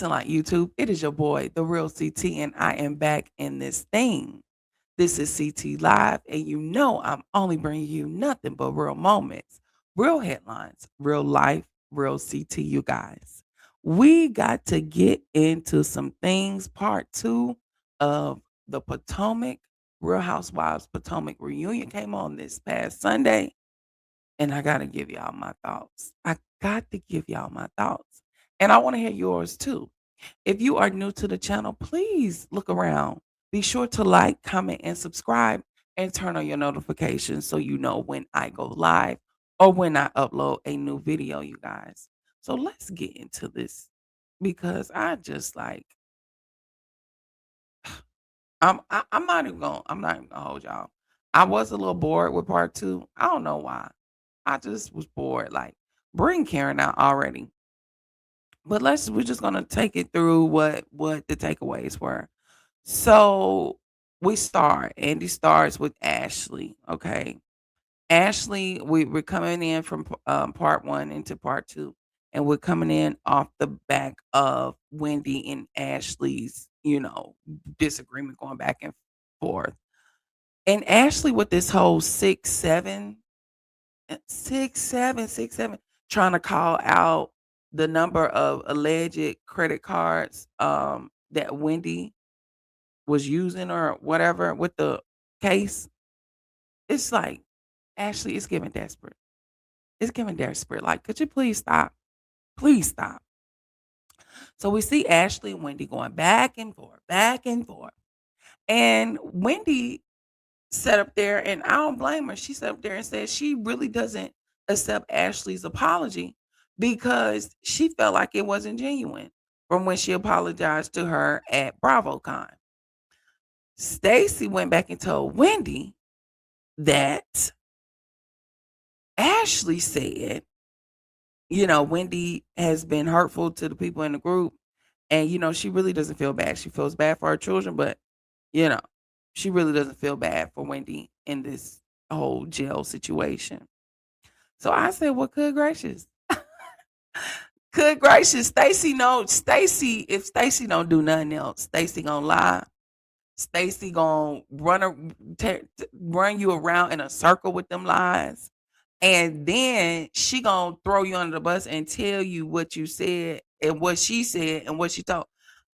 Listen like YouTube. It is your boy, the real CT, and I am back in this thing. This is CT Live, and you know I'm only bringing you nothing but real moments, real headlines, real life, real CT, you guys. We got to get into some things. Part two of the Potomac Real Housewives Potomac reunion came on this past Sunday, and I got to give y'all my thoughts. I got to give y'all my thoughts. And I want to hear yours too. If you are new to the channel, please look around. Be sure to like, comment, and subscribe, and turn on your notifications so you know when I go live or when I upload a new video, you guys. So let's get into this because I just like I'm not even gonna hold y'all. I was a little bored with part two. I don't know why. I just was bored. Like bring Karen out already. But we're just gonna take it through what the takeaways were. So Andy starts with Ashley. Okay. Ashley, we're coming in from part one into part two, and we're coming in off the back of Wendy and Ashley's, disagreement going back and forth. And Ashley with this whole 6'7", 6'7", trying to call out the number of alleged credit cards that Wendy was using or whatever with the case. It's like, Ashley, it's giving desperate. It's giving desperate. Like, could you please stop? Please stop. So we see Ashley and Wendy going back and forth, back and forth. And Wendy sat up there, and I don't blame her. She sat up there and said she really doesn't accept Ashley's apology because she felt like it wasn't genuine from when she apologized to her at BravoCon. Stacy went back and told Wendy that Ashley said, Wendy has been hurtful to the people in the group. And, she really doesn't feel bad. She feels bad for her children, but, you know, she really doesn't feel bad for Wendy in this whole jail situation. So I said, well, good gracious. Good gracious. If Stacy don't do nothing else, Stacy gonna lie. Stacy gonna run you around in a circle with them lies. And then she gonna throw you under the bus and tell you what you said and what she said and what she told.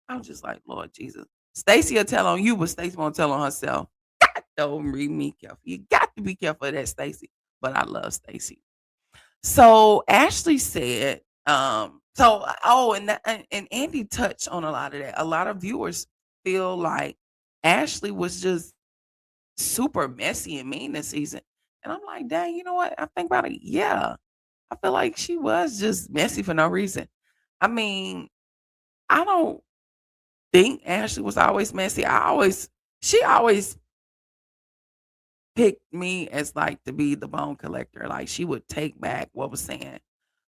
I'm just like, Lord Jesus. Stacy will tell on you, but Stacy won't tell on herself. God, don't read me careful. You got to be careful of that, Stacy. But I love Stacy. So Ashley said, and Andy touched on a lot of that. A lot of viewers feel like Ashley was just super messy and mean this season. And I'm like, dang, you know what? I think about it. Yeah. I feel like she was just messy for no reason. I mean, I don't think Ashley was always messy. She always picked me as like to be the bone collector. Like she would take back what was saying,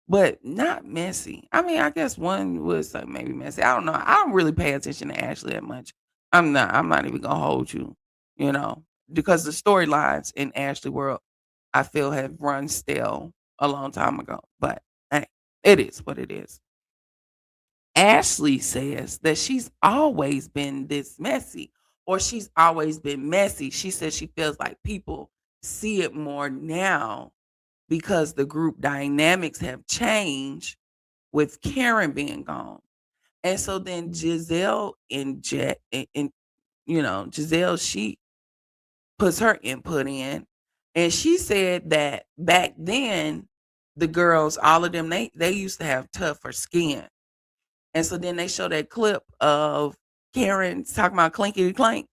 but not messy. I mean, I guess one was like maybe messy. I don't know. I don't really pay attention to Ashley that much. I'm not even gonna hold you, you know, because the storylines in Ashley World, I feel have run stale a long time ago. But hey, it is what it is. Ashley says that she's always been this messy, or she's always been messy. She says she feels like people see it more now because the group dynamics have changed with Karen being gone. And so then Giselle Giselle, she puts her input in, and she said that back then the girls, all of them, they used to have tougher skin. And so then they show that clip of Karen talking about clinkety clank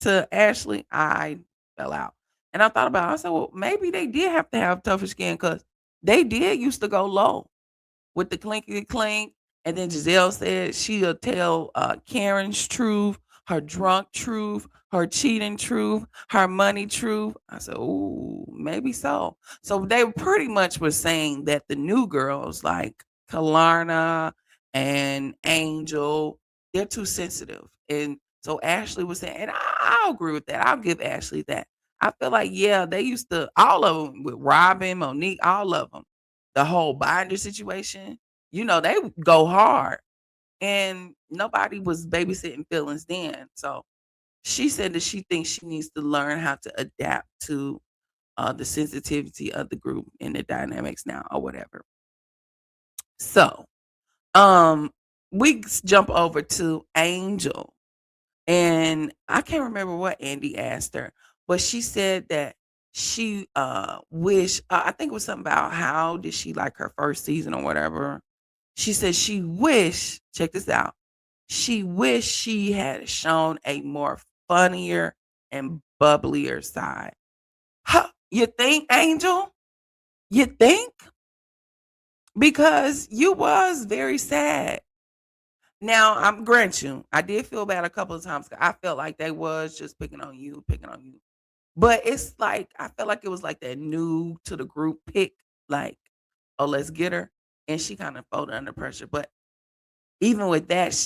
to Ashley. I fell out. And I thought about it. I said, well, maybe they did have to have tougher skin because they did used to go low with the clinkety clink. And then Giselle said she'll tell Karen's truth, her drunk truth, her cheating truth, her money truth. I said, oh, maybe so. So they pretty much were saying that the new girls like Kalarna and Angel, they're too sensitive. And so Ashley was saying, and I'll agree with that. I'll give Ashley that. I feel like, yeah, they used to, all of them with Robin, Monique, all of them, the whole binder situation, they go hard. and nobody was babysitting feelings then. So she said that she thinks she needs to learn how to adapt to the sensitivity of the group and the dynamics now or whatever. So, um, jump over to Angel. And I can't remember what Andy asked her, but she said that she wish I think it was something about how did she like her first season or whatever. She said she wish, check this out. She wished she had shown a more funnier and bubblier side. Huh, you think, Angel? You think? Because you was very sad. Now, I'm grant you, I did feel bad a couple of times. I felt like they was just picking on you, picking on you. But it's like I felt like it was like that new to the group pick, like, oh, let's get her, and she kind of folded under pressure. But even with that,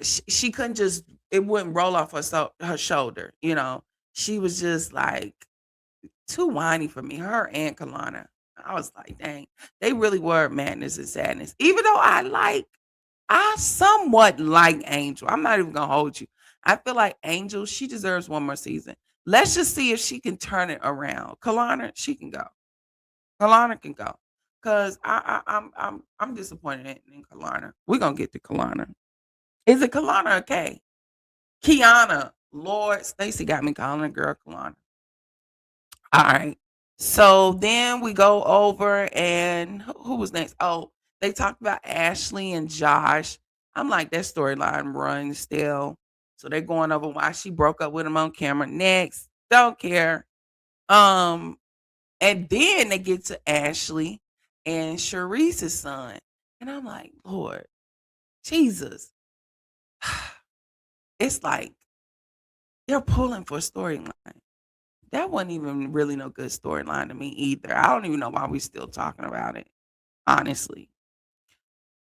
she couldn't just it wouldn't roll off her shoulder. She was just like too whiny for me. Her and Kalana, I was like, dang, they really were madness and sadness. Even though I somewhat like Angel. I'm not even gonna hold you. I feel like Angel, she deserves one more season. Let's just see if she can turn it around. Kalana, she can go. Kalana can go. Cause I'm disappointed in Kalana. We're gonna get to Kalana. Is it Kalana or Kay? Kiana. Lord, Stacy got me calling a girl Kalana. All right. So then we go over and who was next? Oh, they talked about Ashley and Josh. I'm like, that storyline runs still. So they're going over why she broke up with him on camera. Next. Don't care. Um, and then they get to Ashley and Sharice's son. And I'm like, Lord, Jesus. It's like they're pulling for a storyline. That wasn't even really no good storyline to me either. I don't even know why we still talking about it, honestly.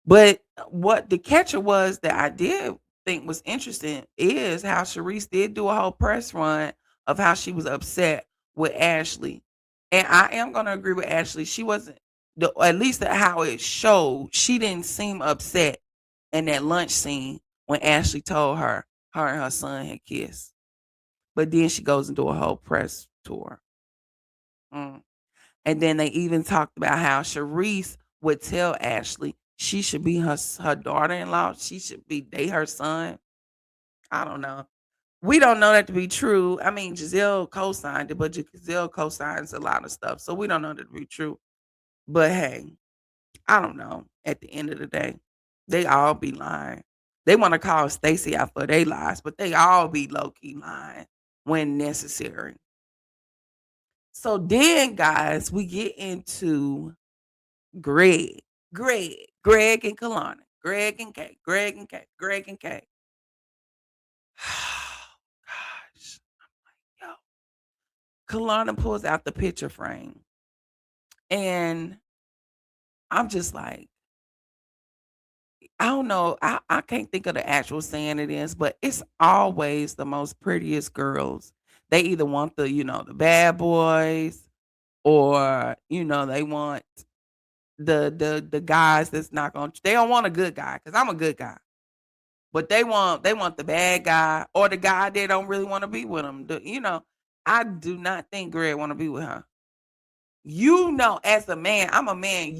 But what the catcher was that I did think was interesting is how Sharice did do a whole press run of how she was upset with Ashley. And I am gonna agree with Ashley. She wasn't at least how it showed, she didn't seem upset in that lunch scene when Ashley told her and her son had kissed. But then she goes and do a whole press tour. Mm. And then they even talked about how Sharice would tell Ashley she should be her daughter-in-law. She should be date her son. I don't know. We don't know that to be true. I mean, Giselle co-signed it, but Giselle co-signs a lot of stuff, so we don't know that to be true. But hey, I don't know. At the end of the day, they all be lying. They want to call Stacy out for their lies, but they all be low key lying when necessary. So then, guys, we get into Greg, Greg and Kalana, Greg and Kay, Greg and Kay, Greg and Kay. Gosh, yo. Kalana pulls out the picture frame, and I'm just like, I don't know. I can't think of the actual saying it is, but it's always the most prettiest girls. They either want the bad boys, or they want the guys that's not gonna. They don't want a good guy because I'm a good guy. But they want the bad guy or the guy they don't really want to be with him. I do not think Greg want to be with her. As a man, I'm a man.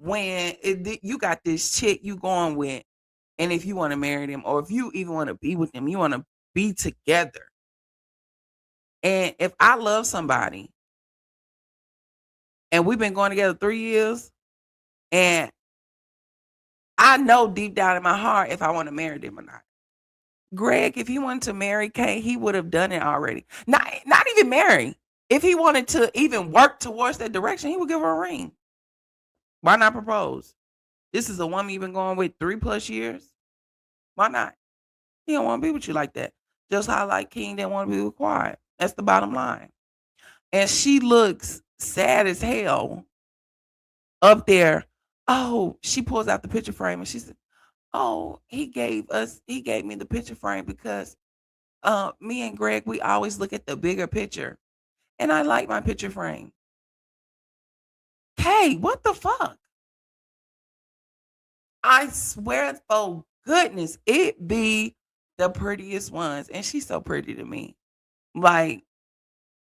When you got this chick you going with, and if you want to marry them, or if you even want to be with them, you want to be together. And if I love somebody and we've been going together 3 years, and I know deep down in my heart if I want to marry them or not. Greg, if he wanted to marry Kay, he would have done it already. Not even marry. If he wanted to even work towards that direction, he would give her a ring. Why not propose? This is a woman you've been going with 3+ years. Why not? He don't want to be with you like that. Just how like King didn't want to be with Quiet. That's the bottom line. And she looks sad as hell up there. Oh, she pulls out the picture frame and she said, "Oh, he gave me the picture frame because me and Greg, we always look at the bigger picture. And I like my picture frame." Hey, what the fuck? I swear for goodness, it be the prettiest ones, and she's so pretty to me. Like,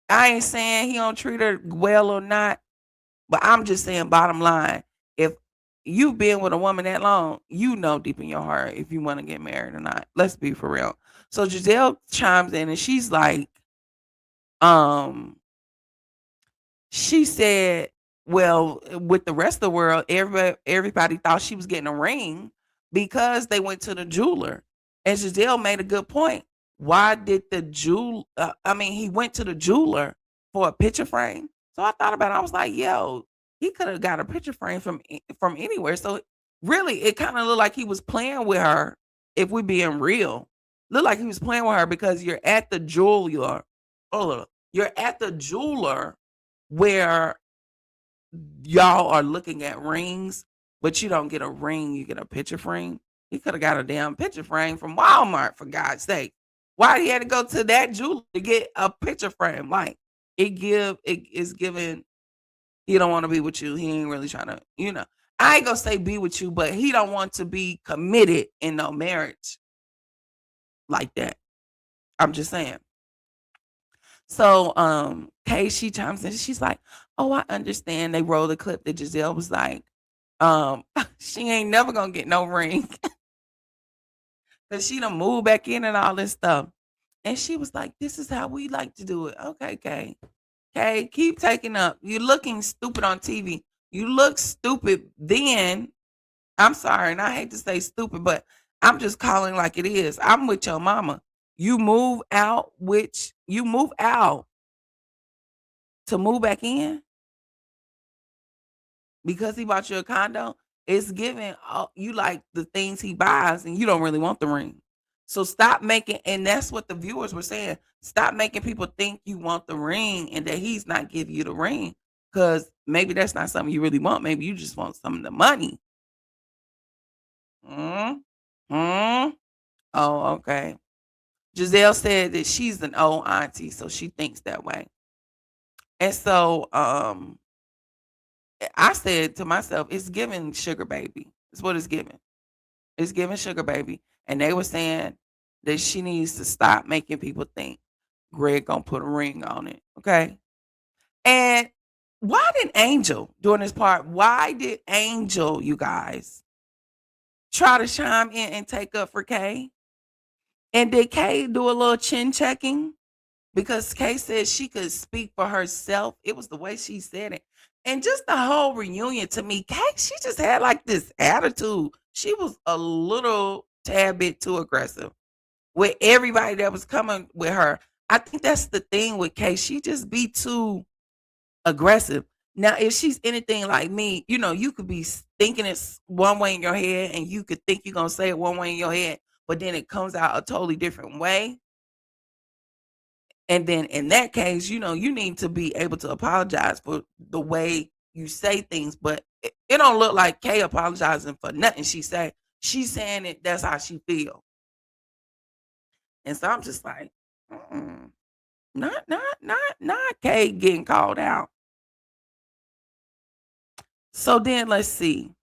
I ain't saying he don't treat her well or not, but I'm just saying bottom line, if you've been with a woman that long, you know deep in your heart if you wanna get married or not. Let's be for real. So Giselle chimes in and she's like, um she said, "Well, with the rest of the world, everybody thought she was getting a ring because they went to the jeweler." And Giselle made a good point. Why did the he went to the jeweler for a picture frame. So I thought about it. I was like, "Yo, he could have got a picture frame from anywhere." So really, it kind of looked like he was playing with her. If we being real, looked like he was playing with her because you're at the jeweler. Oh, you're at the jeweler where y'all are looking at rings, but you don't get a ring, you get a picture frame. He coulda got a damn picture frame from Walmart, for God's sake. Why he had to go to that jeweler to get a picture frame? Like, it is giving he don't wanna be with you. He ain't really trying to. I ain't gonna say be with you, but he don't want to be committed in no marriage like that. I'm just saying. So, Kay, she chimes in, she's like, "Oh, I understand." They rolled a clip that Giselle was like, she ain't never gonna get no ring because she done moved back in and all this stuff. And she was like, "This is how we like to do it." Okay, Kay. Kay, keep taking up. You're looking stupid on TV. You look stupid then. I'm sorry, and I hate to say stupid, but I'm just calling like it is. I'm with your mama. You move out to move back in because he bought you a condo. It's giving you like the things he buys, and you don't really want the ring. So stop making, and that's what the viewers were saying. Stop making people think you want the ring and that he's not giving you the ring because maybe that's not something you really want. Maybe you just want some of the money. Hmm. Hmm. Oh, okay. Giselle said that she's an old auntie, so she thinks that way. And so, I said to myself, it's giving sugar baby. It's what it's giving. It's giving sugar baby. And they were saying that she needs to stop making people think Greg gonna put a ring on it. Okay. And why did Angel during this part? Why did Angel, you guys, try to chime in and take up for Kay? And did Kay do a little chin checking? Because Kay said she could speak for herself. It was the way she said it. And just the whole reunion to me, Kay, she just had like this attitude. She was a little tad bit too aggressive with everybody that was coming with her. I think that's the thing with Kay. She just be too aggressive. Now, if she's anything like me, you could be thinking it's one way in your head and you could think you're going to say it one way in your head, but then it comes out a totally different way. And then in that case, you need to be able to apologize for the way you say things. But it don't look like Kay apologizing for nothing she said. She's saying it, that's how she feel. And so I'm just like, mm-mm, not Kay getting called out. So then let's see.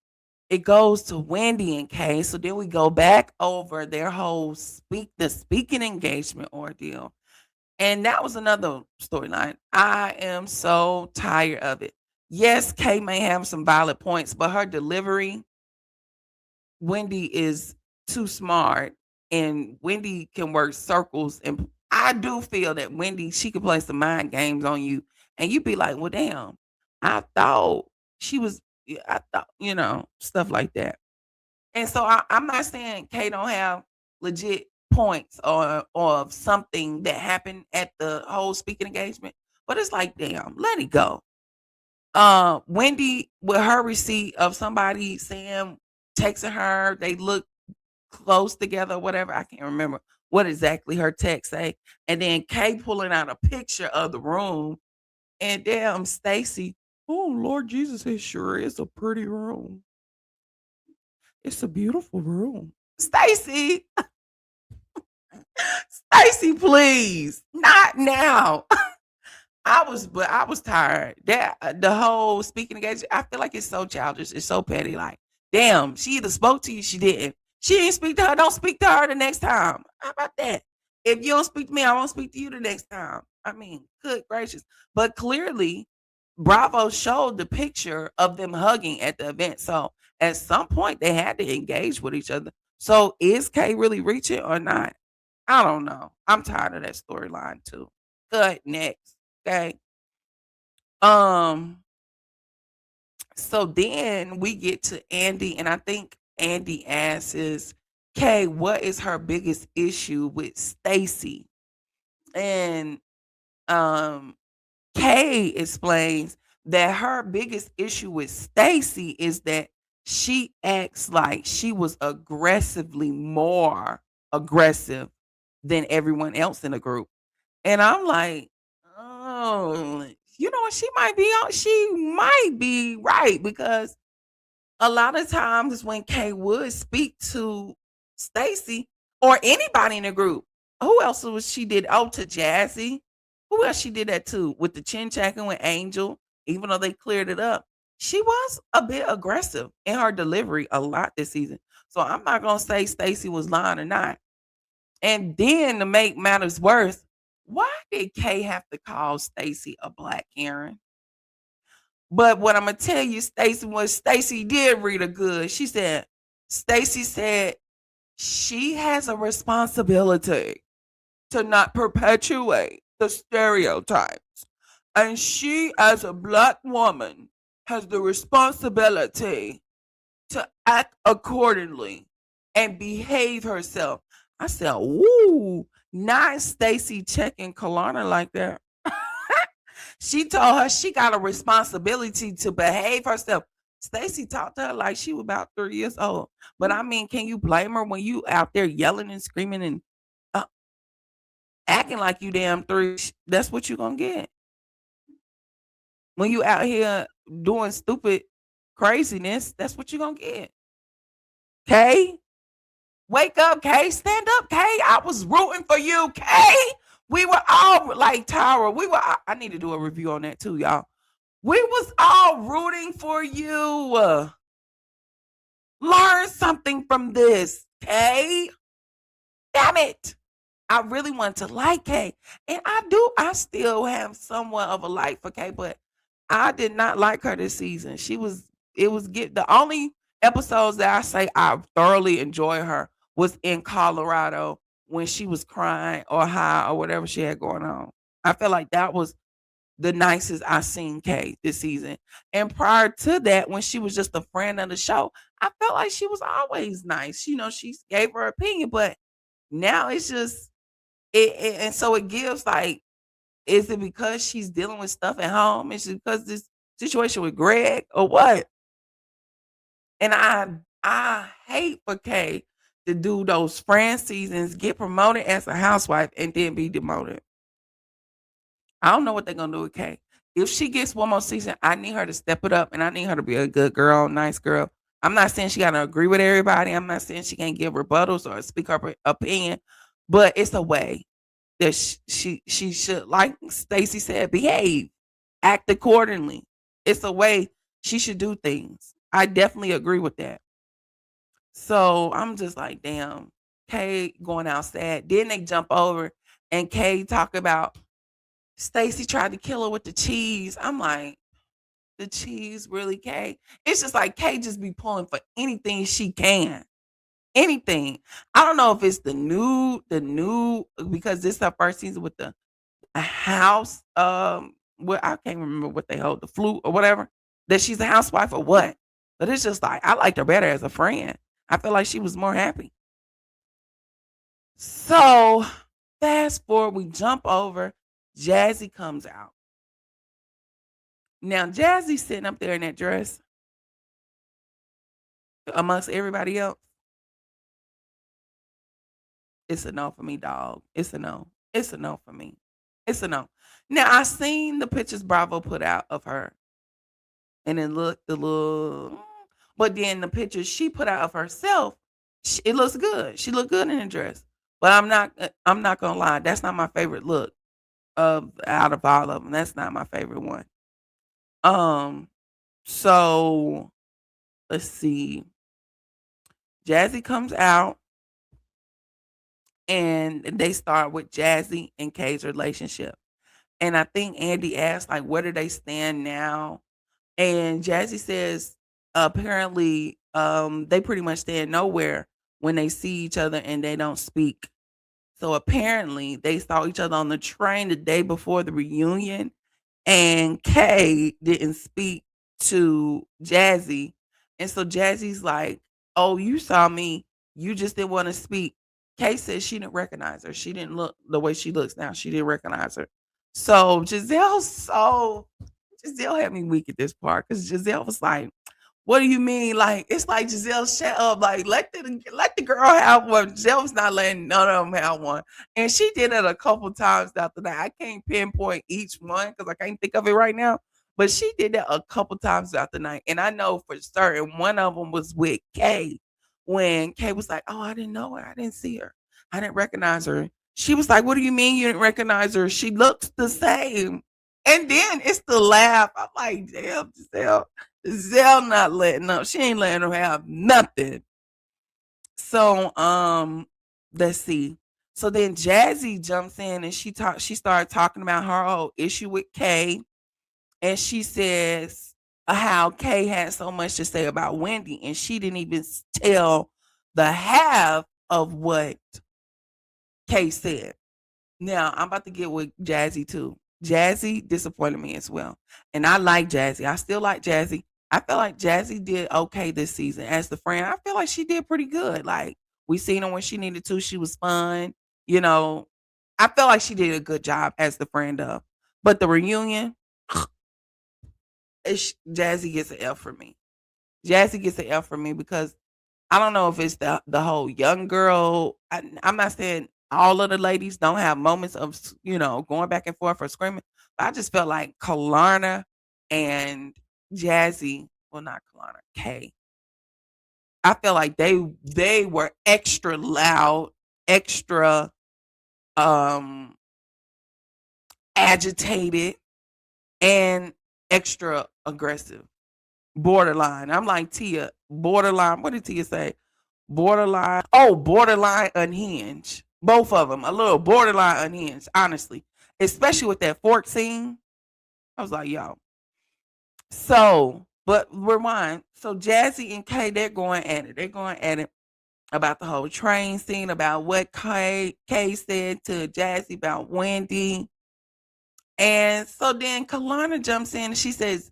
It goes to Wendy and Kay. So then we go back over their whole the speaking engagement ordeal. And that was another storyline. I am so tired of it. Yes, Kay may have some valid points, but her delivery, Wendy is too smart and Wendy can work circles. And I do feel that Wendy, she could play some mind games on you. And you'd be like, well, damn, I thought she was, yeah, I thought, stuff like that. And so I'm not saying Kay don't have legit points or something that happened at the whole speaking engagement, but it's like, damn, let it go. Wendy with her receipt of somebody saying texting her, they look close together, whatever. I can't remember what exactly her text say. And then Kay pulling out a picture of the room and damn Stacy. Oh Lord Jesus, it sure is a pretty room. It's a beautiful room. Stacy, Stacy, please. Not now. I was tired. That the whole speaking engagement, I feel like it's so childish. It's so petty. Like, Damn, she either spoke to you, she didn't. She didn't speak to her, don't speak to her the next time. How about that? If you don't speak to me, I won't speak to you the next time. I mean, good gracious. But clearly, Bravo showed the picture of them hugging at the event. So at some point, they had to engage with each other. So is Kay really reaching or not? I don't know. I'm tired of that storyline too. Good, next. Okay. Um, so then we get to Andy, and I think Andy asks Kay, what is her biggest issue with Stacy? And um Kay explains that her biggest issue with Stacy is that she acts like she was aggressively more aggressive than everyone else in the group. And I'm like, oh, you know what? She might be right because a lot of times when Kay would speak to Stacy or anybody in the group, who else was she did? Oh, to Jazzy. Who else she did that to? With the chin checking with Angel, even though they cleared it up. She was a bit aggressive in her delivery a lot this season. So I'm not gonna say Stacy was lying or not. And then to make matters worse, why did Kay have to call Stacy a black Karen? But what I'm gonna tell you, Stacy did read her good. Stacy said she has a responsibility to not perpetuate the stereotypes. And she, as a black woman, has the responsibility to act accordingly and behave herself. I said, "Ooh, not Stacy checking Kalana like that." She told her she got a responsibility to behave herself. Stacy talked to her like she was about 3 years old. But I mean, can you blame her when you out there yelling and screaming and uh, acting like you damn three? That's what you gonna get when you out here doing stupid craziness. That's what you gonna get. Okay, wake up, Kay. Stand up, Kay. I was rooting for you, Kay. We were all like Tara. I need to do a review on that too, y'all. We was all rooting for you. Learn something from this, Kay. Damn it. I really want to like Kay. And I still have somewhat of a like for Kay, but I did not like her this season. It was get the only episodes that I say I thoroughly enjoy her was in Colorado when she was crying or high or whatever she had going on. I felt like that was the nicest I seen Kay this season. And prior to that, when she was just a friend of the show, I felt like she was always nice. You know, she gave her opinion, but now it's just and so it gives like, is it because she's dealing with stuff at home? Is it because this situation with Greg or what? And I hate for Kay to do those friend seasons, get promoted as a housewife, and then be demoted. I don't know what they're gonna do with Kay. If she gets one more season, I need her to step it up and I need her to be a good girl, nice girl. I'm not saying she gotta agree with everybody. I'm not saying she can't give rebuttals or speak her opinion, but it's a way that she should, like Stacy said, behave, act accordingly. It's a way she should do things. I definitely agree with that. So I'm just like, damn, Kay going out sad. Then they jump over and Kay talk about Stacy tried to kill her with the cheese. I'm like, the cheese really, Kay? It's just like Kay just be pulling for anything she can. Anything. I don't know if it's the new because this is her first season with the a house. What I can't remember what they hold, the flute or whatever. That she's a housewife or what. But it's just like I liked her better as a friend. I feel like she was more happy. So fast forward, we jump over. Jazzy comes out. Now Jazzy's sitting up there in that dress amongst everybody else. It's a no for me, dog. It's a no. It's a no for me. It's a no. Now I seen the pictures Bravo put out of her, and it looked a little. But then the pictures she put out of herself, it looks good. She looked good in the dress. But I'm not. I'm not gonna lie. That's not my favorite look of out of all of them. That's not my favorite one. Um. So let's see. Jazzy comes out and they start with Jazzy and Kay's relationship. And I think Andy asked, like, where do they stand now? And Jazzy says, apparently, they pretty much stand nowhere when they see each other and they don't speak. So apparently, they saw each other on the train the day before the reunion, and Kay didn't speak to Jazzy. And so Jazzy's like, "Oh, you saw me. You just didn't want to speak." Kay said she didn't recognize her. She didn't look the way she looks now. She didn't recognize her. So Giselle had me weak at this part because Giselle was like, what do you mean? Like, it's like, Giselle, shut up. Like, let the girl have one. Giselle was not letting none of them have one. And she did it a couple times after that. I can't pinpoint each one because I can't think of it right now. But she did that a couple times after night. And I know for certain one of them was with Kay when Kay was like, oh, I didn't know her. I didn't see her. I didn't recognize her. She was like, what do you mean you didn't recognize her? She looks the same. And then it's the laugh. I'm like, damn, Giselle not letting up. She ain't letting her have nothing. So let's see. So then Jazzy jumps in and she started talking about her whole issue with Kay. And she says how Kay had so much to say about Wendy, and she didn't even tell the half of what Kay said. Now I'm about to get with Jazzy too. Jazzy disappointed me as well. And I like Jazzy. I still like Jazzy. I feel like Jazzy did okay this season as the friend. I feel like she did pretty good. Like, we seen her when she needed to. She was fun. You know, I feel like she did a good job as the friend of. But the reunion, Jazzy gets an F for me. Jazzy gets an F for me because I don't know if it's the whole young girl. I'm not saying all of the ladies don't have moments of going back and forth or screaming, but I just felt like Kalarna and Jazzy, well, not Kalarna, Kay. I feel like they were extra loud, extra um agitated, and extra aggressive. Borderline. I'm like, Tia, borderline. What did Tia say? Borderline. Oh, borderline unhinged. Both of them. A little borderline unhinged, honestly. Especially with that fork scene. I was like, yo. So, but rewind. So Jazzy and Kay, they're going at it. They're going at it about the whole train scene, about what Kay said to Jazzy about Wendy. And so then Kalana jumps in and she says,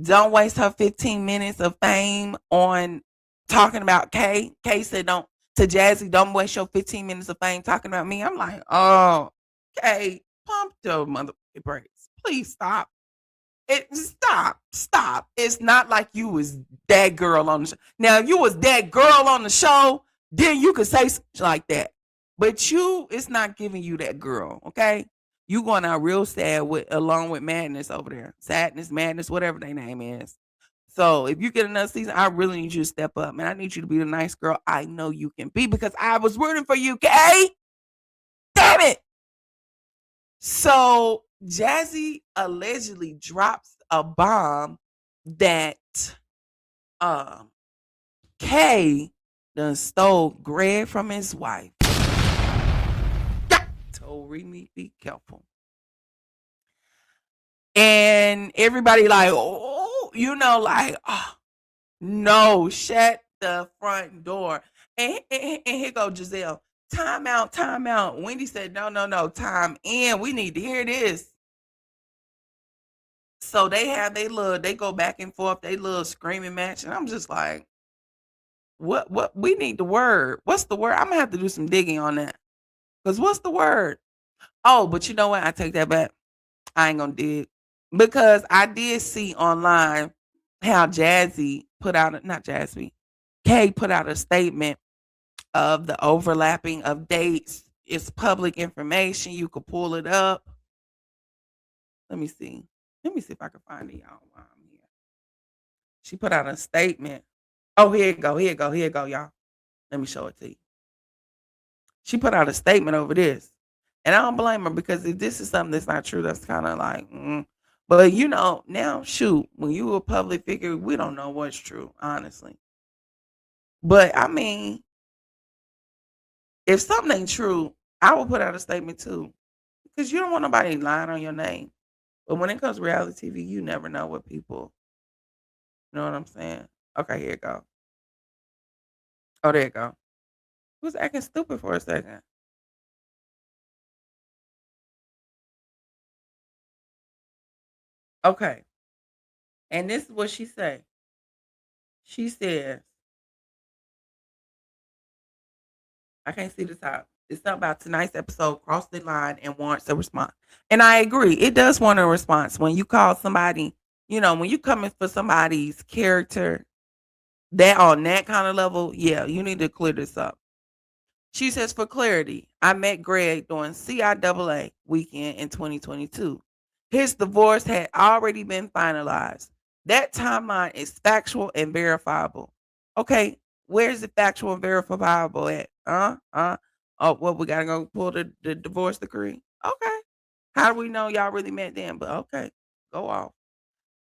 don't waste her 15 minutes of fame on talking about Kay. Kay said, don't, to Jazzy, don't waste your 15 minutes of fame talking about me. I'm like, oh, Kay, pump your mother brakes. Please stop. Stop. It's not like you was that girl on the show. Now, if you was that girl on the show, then you could say something like that. But it's not giving you that girl, okay? You going out real sad along with Madness over there. Sadness, Madness, whatever their name is. So if you get another season, I really need you to step up, man. I need you to be the nice girl I know you can be because I was rooting for you, Kay. Damn it. So Jazzy allegedly drops a bomb that Kay done stole Greg from his wife. Told Remy, be careful. And everybody like, oh, like, oh, no, shut the front door. And here go Giselle. Time out, time out. Wendy said, no, time in. We need to hear this. So they go back and forth, they little screaming match. And I'm just like, what we need the word. What's the word? I'm gonna have to do some digging on that. Because what's the word? Oh, but you know what? I take that back. I ain't gonna dig. Because I did see online how Jazzy put out not Jazzy, Kay put out a statement of the overlapping of dates. It's public information. You could pull it up. Let me see. Let me see if I can find it, y'all, while I'm here. She put out a statement. Oh, here you go. Here you go. Here you go, y'all. Let me show it to you. She put out a statement over this. And I don't blame her because if this is something that's not true, that's kind of like, But now, shoot, when you a public figure, we don't know what's true, honestly. But I mean, if something ain't true, I will put out a statement too. Because you don't want nobody lying on your name. But when it comes to reality TV, you never know what people, you know what I'm saying? Okay, here it go. Oh, there it go. Who's acting stupid for a second? Okay. And this is what she say. She says, I can't see the top. It's something about tonight's episode crossed the line and warrants a response. And I agree. It does warrant a response. When you call somebody, when you coming for somebody's character, that on that kind of level, yeah, you need to clear this up. She says, for clarity, I met Greg during CIAA weekend in 2022. His divorce had already been finalized. That timeline is factual and verifiable. Okay, where's the factual and verifiable at? Oh, well, we gotta go pull the divorce decree. Okay. How do we know y'all really met then? But okay, go off.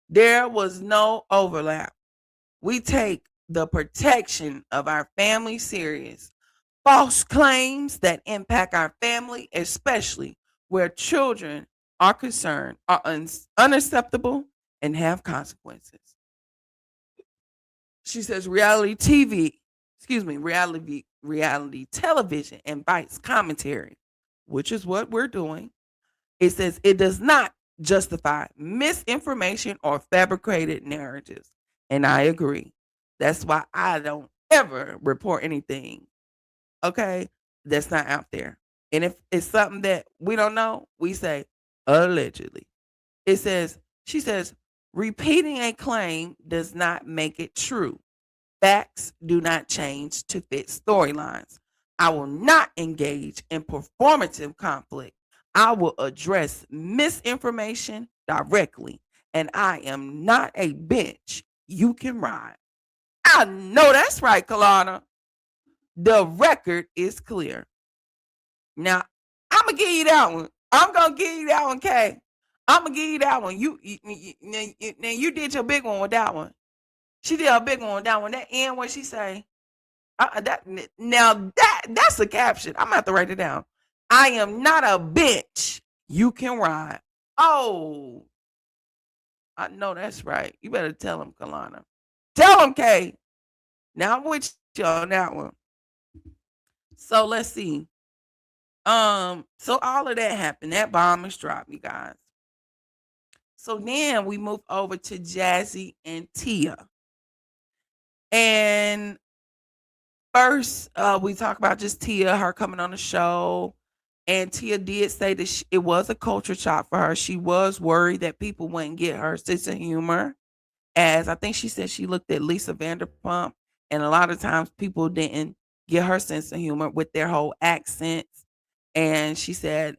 There was no overlap. We take the protection of our family serious. False claims that impact our family, especially where children are concerned, are unacceptable and have consequences. She says reality television invites commentary, which is what we're doing. It says it does not justify misinformation or fabricated narratives. And I agree. That's why I don't ever report anything, okay, that's not out there. And if it's something that we don't know, we say allegedly. It says, she says, repeating a claim does not make it true. Facts do not change to fit storylines. I will not engage in performative conflict. I will address misinformation directly. And I am not a bench you can ride. I know that's right, Kalana. The record is clear. Now, I'm gonna give you that one. I'm gonna give you that one, Kay. I'm gonna give you that one. Now you did your big one with that one. She did a big one with that one. That end where she say, that now that's a caption. I'm gonna have to write it down. I am not a bitch you can ride. Oh, I know that's right. You better tell him, Kalana. Tell him, Kay. Now I'm with you on that one. So let's see. So all of that happened. That bomb is dropped, you guys. So then we move over to Jazzy and Tia. And first, we talk about just Tia, her coming on the show. And Tia did say that it was a culture shock for her. She was worried that people wouldn't get her sense of humor. As I think she said she looked at Lisa Vanderpump, and a lot of times people didn't get her sense of humor with their whole accents. And she said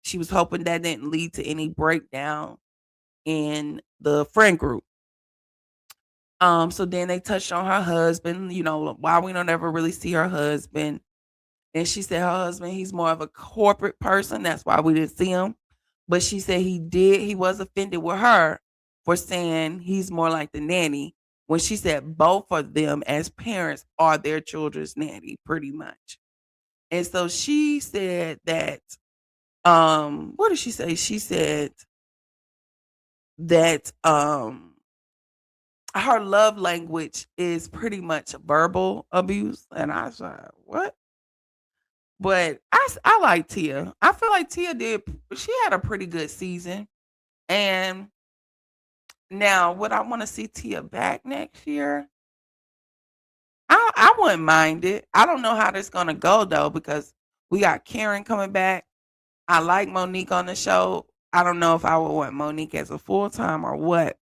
she was hoping that didn't lead to any breakdown in the friend group. So then they touched on her husband, why we don't ever really see her husband. And she said her husband, he's more of a corporate person. That's why we didn't see him. But she said he was offended with her for saying he's more like the nanny when she said both of them as parents are their children's nanny, pretty much. And so she said that, what did she say? She said that her love language is pretty much verbal abuse. And I was like, what? But I like Tia. I feel like she had a pretty good season. And now, would I want to see Tia back next year? I wouldn't mind it. I don't know how this gonna go though, because we got Karen coming back. I like Monique on the show. I don't know if I would want Monique as a full time or what.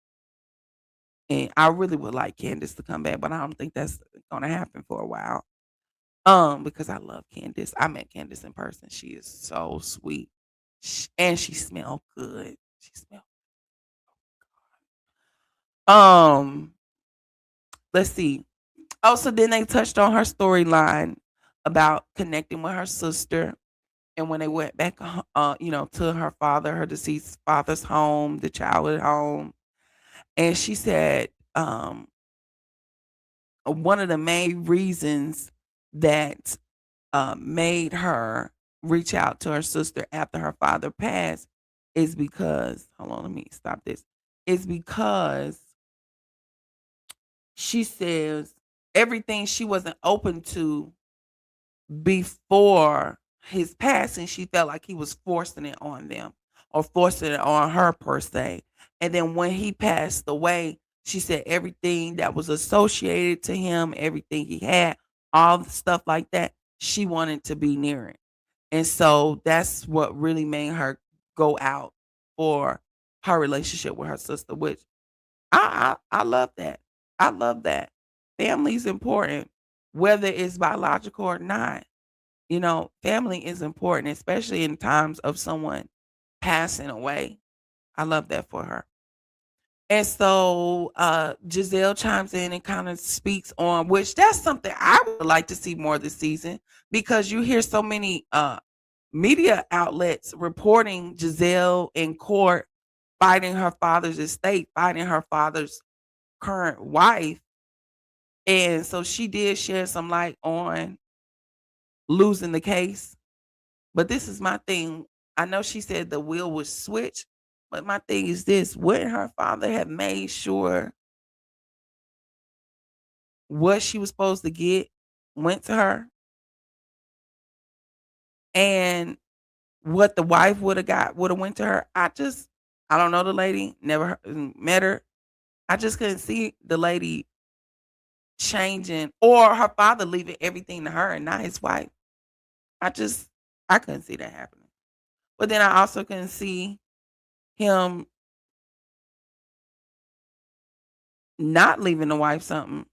And I really would like Candace to come back, but I don't think that's gonna happen for a while. Because I love Candace. I met Candace in person. She is so sweet. And she smelled good. She smelled. Um, let's see. Also, then they touched on her storyline about connecting with her sister, and when they went back, to her father, her deceased father's home, the childhood home, and she said, one of the main reasons that made her reach out to her sister after her father passed is because, hold on, let me stop this. Is because she says everything she wasn't open to before his passing, she felt like he was forcing it on them or forcing it on her per se. And then when he passed away, she said everything that was associated to him, everything he had, all the stuff like that, she wanted to be near it. And so that's what really made her go out for her relationship with her sister, which I love that. I love that. Family's important, whether it's biological or not. You know, family is important, especially in times of someone passing away. I love that for her. And so Giselle chimes in and kind of speaks on, which that's something I would like to see more this season, because you hear so many media outlets reporting Giselle in court fighting her father's estate, fighting her father's current wife. And so she did share some light on losing the case. But this is my thing. I know she said the will was switched, but my thing is this: wouldn't her father have made sure what she was supposed to get went to her, and what the wife would have got would have went to her? I don't know the lady, never met her. I just couldn't see the lady changing or her father leaving everything to her and not his wife. I just I couldn't see that happening. But then I also couldn't see him not leaving the wife something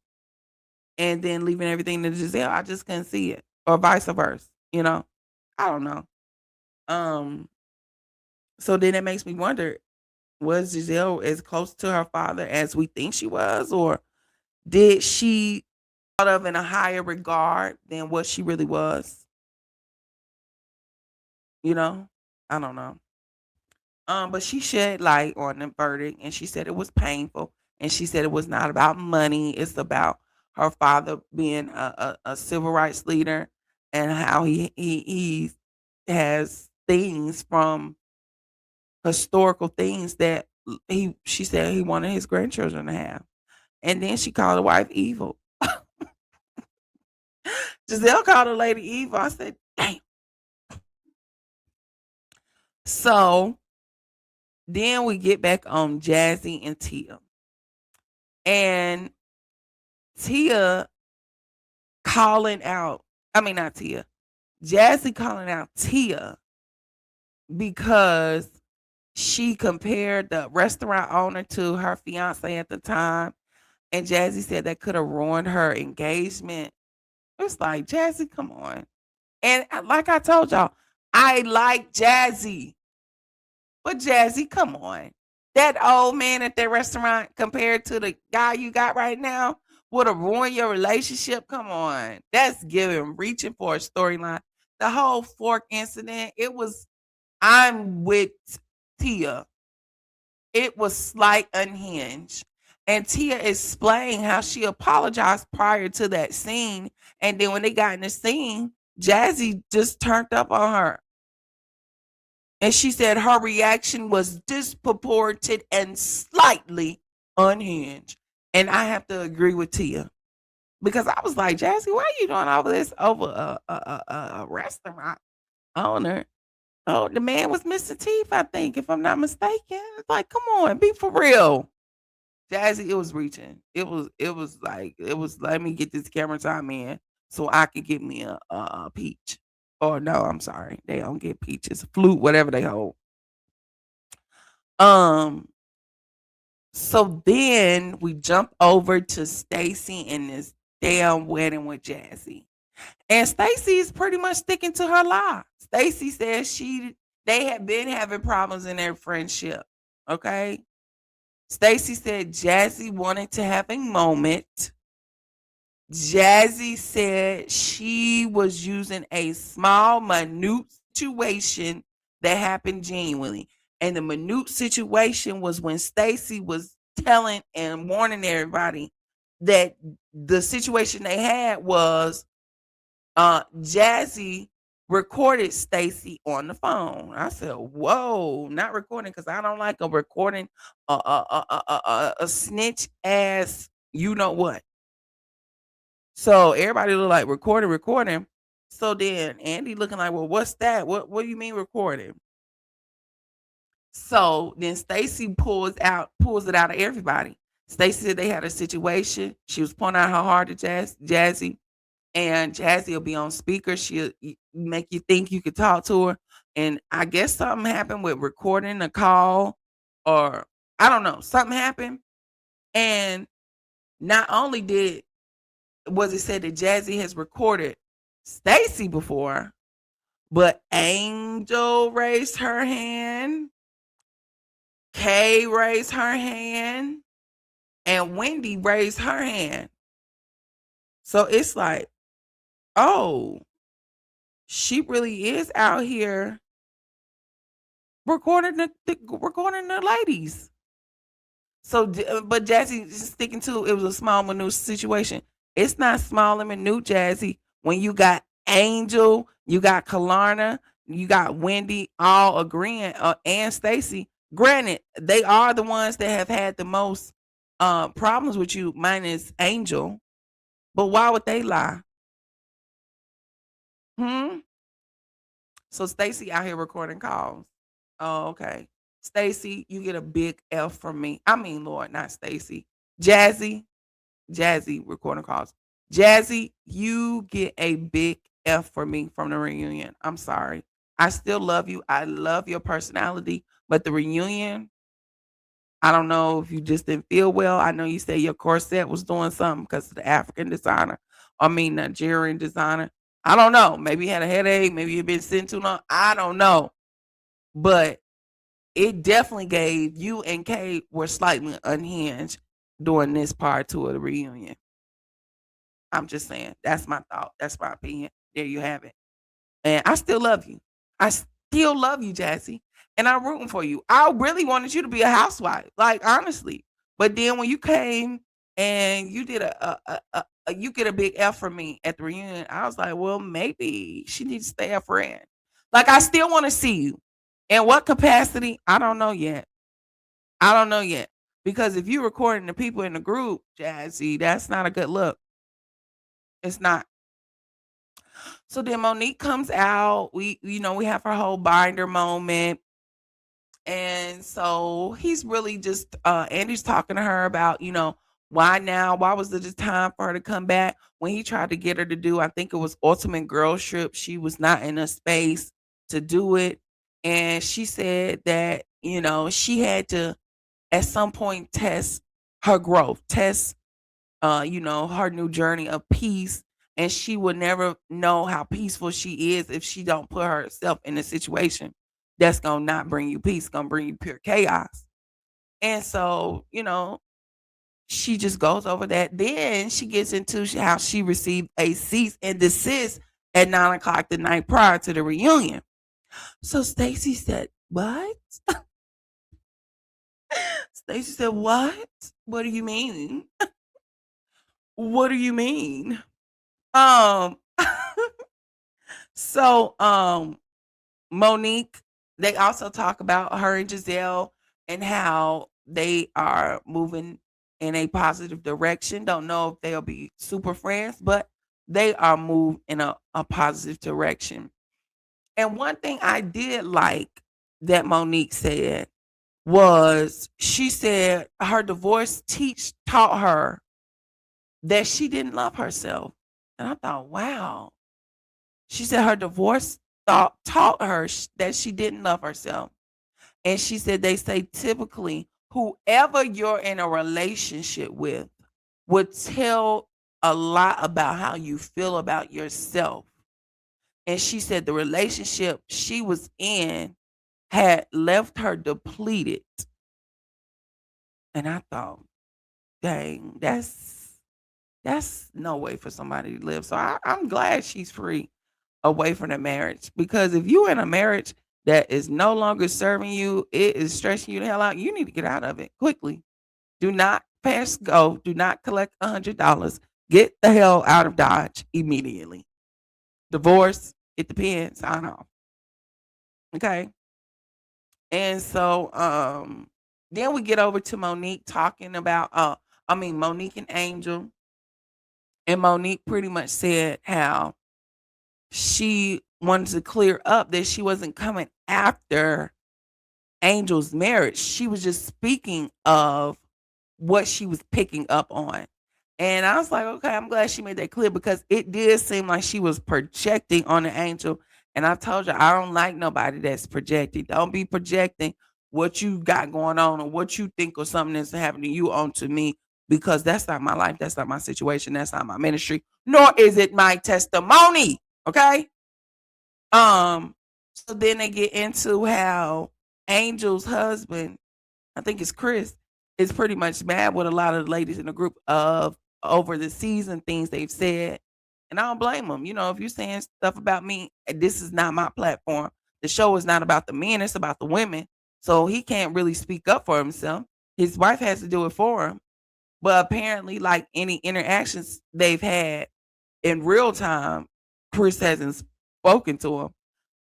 and then leaving everything to Giselle. I just couldn't see it. Or vice versa, you know? I don't know. Um, so then it makes me wonder, was Giselle as close to her father as we think she was? Or did she thought of in a higher regard than what she really was? You know? I don't know. But she shed light on the verdict and she said it was painful. And she said it was not about money. It's about her father being a civil rights leader and how he has things from historical things that she said he wanted his grandchildren to have. And then she called the wife evil. Giselle called the lady evil. I said, damn. So then we get back on Jazzy and Tia. And Tia calling out, I mean, not Tia, Jazzy calling out Tia because she compared the restaurant owner to her fiance at the time. And Jazzy said that could have ruined her engagement. It's like, Jazzy, come on. And like I told y'all, I like Jazzy. But Jazzy, come on. That old man at that restaurant compared to the guy you got right now would have ruined your relationship. Come on. That's giving, reaching for a storyline. The whole fork incident, I'm with Tia. It was slight unhinged. And Tia explained how she apologized prior to that scene. And then when they got in the scene, Jazzy just turned up on her. And she said her reaction was disproportionate and slightly unhinged. And I have to agree with Tia because I was like, Jazzy, why are you doing all this over a restaurant owner? Oh, the man was missing teeth, I think, if I'm not mistaken. It's like, come on, be for real. Jazzy, it was reaching. It was let me get this camera time in so I could get me a peach. Or no, I'm sorry. They don't get peaches, flute, whatever they hold. Um, so then we jump over to Stacy and this damn wedding with Jazzy. And Stacy is pretty much sticking to her lie. Stacy says they had been having problems in their friendship. Okay. Stacy said Jazzy wanted to have a moment. Jazzy said she was using a small, minute situation that happened genuinely. And the minute situation was when Stacy was telling and warning everybody that the situation they had was Jazzy recorded Stacy on the phone. I said, "Whoa, not recording because I don't like a recording a snitch ass, you know what." So everybody look like recording, recording. So then Andy looking like, "Well, what's that? What do you mean recording?" So then Stacy pulls it out of everybody. Stacy said they had a situation. She was pointing out how hard to Jazzy, and Jazzy will be on speaker. She'll make you think you could talk to her. And I guess something happened with recording a call, or I don't know, something happened. And not only did was it said that Jazzy has recorded Stacy before, but Angel raised her hand, Kay raised her hand, and Wendy raised her hand. So it's like, oh, she really is out here recording the ladies. So, but Jazzy is sticking to it was a small minute situation. It's not small and minute, Jazzy. When you got Angel, you got Kalarna, you got Wendy, all agreeing, and Stacy. Granted, they are the ones that have had the most problems with you, minus Angel. But why would they lie? Hmm. So Stacy out here recording calls. Oh, okay. Stacy, you get a big F from me. I mean, Lord, not Stacy. Jazzy, Jazzy recording calls. Jazzy, you get a big F for me from the reunion. I'm sorry. I still love you. I love your personality, but the reunion, I don't know if you just didn't feel well. I know you said your corset was doing something because of the African designer. I mean, Nigerian designer. I don't know. Maybe you had a headache. Maybe you've been sitting too long. I don't know. But it definitely gave you and Kate were slightly unhinged during this part two of the reunion. I'm just saying. That's my thought. That's my opinion. There you have it. And I still love you. I still love you, Jassy. And I'm rooting for you. I really wanted you to be a housewife, like honestly. But then when you came and you did you get a big F from me at the reunion, I was like, well, maybe she needs to stay a friend. Like I still want to see you. In what capacity? I don't know yet. I don't know yet. Because if you're recording the people in the group, Jazzy, that's not a good look. It's not. So then Monique comes out. We have her whole binder moment. And so he's really just Andy's talking to her about, why now? Why was it the time for her to come back? When he tried to get her to do, I think it was Ultimate Girl Trip, she was not in a space to do it. And she said that, she had to at some point test her growth, test her new journey of peace. And she would never know how peaceful she is if she don't put herself in a situation that's gonna not bring you peace, gonna bring you pure chaos. And so, she just goes over that. Then she gets into how she received a cease and desist at 9 o'clock the night prior to the reunion. So Stacy said, "What?" Stacy said, "What? What do you mean? What do you mean?" Um so Monique, they also talk about her and Giselle and how they are moving in a positive direction. Don't know if they'll be super friends, but they are moved in a positive direction. And one thing I did like that Monique said was she said her divorce taught her that she didn't love herself. And I thought, wow. She said her divorce taught her that she didn't love herself. And she said they say typically whoever you're in a relationship with would tell a lot about how you feel about yourself. And she said the relationship she was in had left her depleted. And I thought, dang, that's no way for somebody to live. So I'm glad she's free away from the marriage, because if you're in a marriage that is no longer serving you, it is stressing you the hell out, you need to get out of it quickly. Do not pass go. Do not collect $100. Get the hell out of Dodge immediately. Divorce, it depends. Sign off. Okay. And so then we get over to Monique talking about Monique and Angel. And Monique pretty much said how she wanted to clear up that she wasn't coming after Angel's marriage. She was just speaking of what she was picking up on. And I was like, okay, I'm glad she made that clear because it did seem like she was projecting on the Angel. And I told you, I don't like nobody that's projecting. Don't be projecting what you got going on or what you think or something that's happening to you onto me because that's not my life. That's not my situation. That's not my ministry, nor is it my testimony. Okay. So then they get into how Angel's husband, I think it's Chris, is pretty much mad with a lot of the ladies in the group of over the season things they've said. And I don't blame them. You know, if you're saying stuff about me, this is not my platform. The show is not about the men, it's about the women. So he can't really speak up for himself. His wife has to do it for him. But apparently, like any interactions they've had in real time, Chris hasn't spoken to him.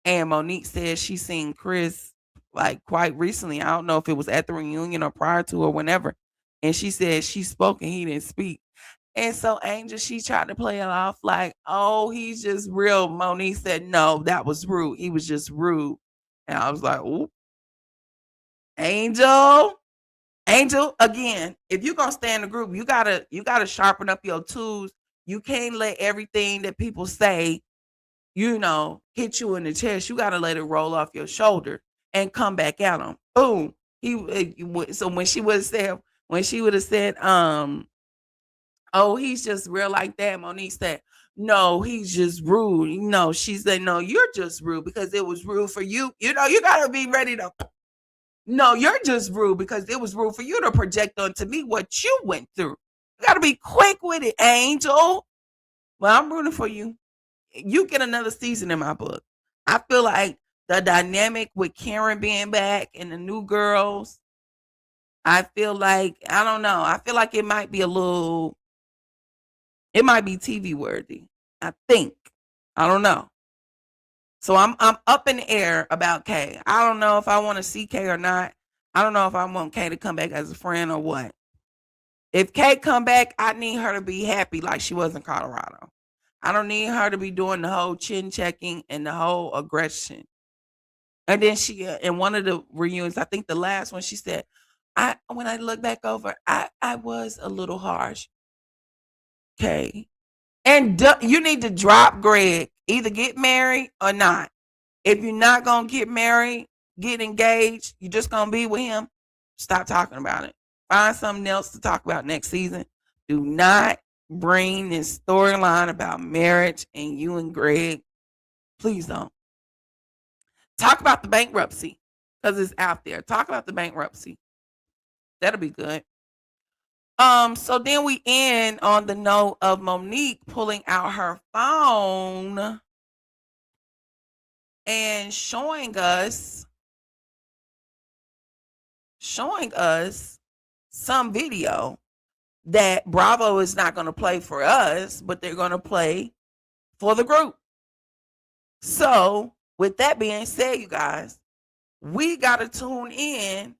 And Monique says she's seen Chris like quite recently. I don't know if it was at the reunion or prior to or whenever. And she said she spoke and he didn't speak. And so Angel, she tried to play it off like, oh, he's just real. Monique said, no, that was rude. He was just rude. And I was like, oh, Angel. Angel, again, if you're gonna stay in the group, you gotta sharpen up your tools. You can't let everything that people say hit you in the chest. You got to let it roll off your shoulder and come back at him. Boom. So when she would have said, oh, he's just real like that. Monique said, no, he's just rude. She said, no, you're just rude because it was rude for you. You got to be ready to. No, you're just rude because it was rude for you to project onto me what you went through. You got to be quick with it, Angel. Well, I'm rooting for you. You get another season in my book. I feel like the dynamic with Karen being back and the new girls, I feel like, I don't know. I feel like it might be TV worthy. I think. I don't know. So I'm up in the air about Kay. I don't know if I want to see Kay or not. I don't know if I want Kay to come back as a friend or what. If Kay come back, I need her to be happy like she was in Colorado. I don't need her to be doing the whole chin checking and the whole aggression. And then she, in one of the reunions, I think the last one, she said, when I look back over, I was a little harsh. Okay. And you need to drop Greg. Either get married or not. If you're not going to get married, get engaged, you're just going to be with him, stop talking about it. Find something else to talk about next season. Do not bring this storyline about marriage and you and Greg. Please don't. Talk about the bankruptcy because it's out there. Talk about the bankruptcy. That'll be good. So then we end on the note of Monique pulling out her phone and showing us some video that Bravo is not going to play for us, but they're going to play for the group. So with that being said, you guys, we got to tune in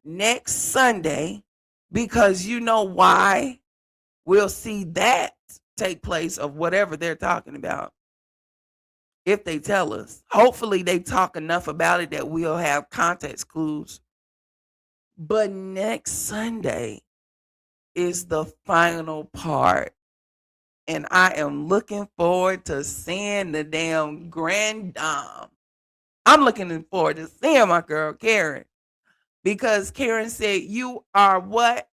next Sunday because you know why. We'll see that take place of whatever they're talking about. If they tell us, hopefully they talk enough about it that we'll have context clues. But next Sunday is the final part. And I am looking forward to seeing the damn grand dame. I'm looking forward to seeing my girl Karen. Because Karen said, you are what?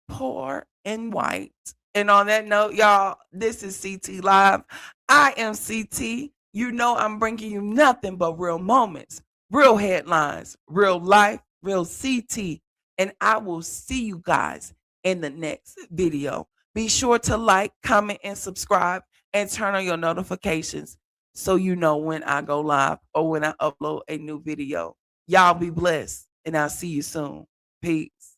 Poor and white. And on that note, y'all, this is CT Live. I am CT. You know I'm bringing you nothing but real moments, real headlines, real life, real CT. And I will see you guys in the next video. Be sure to like, comment, and subscribe, and turn on your notifications so you know when I go live or when I upload a new video. Y'all be blessed, and I'll see you soon. Peace.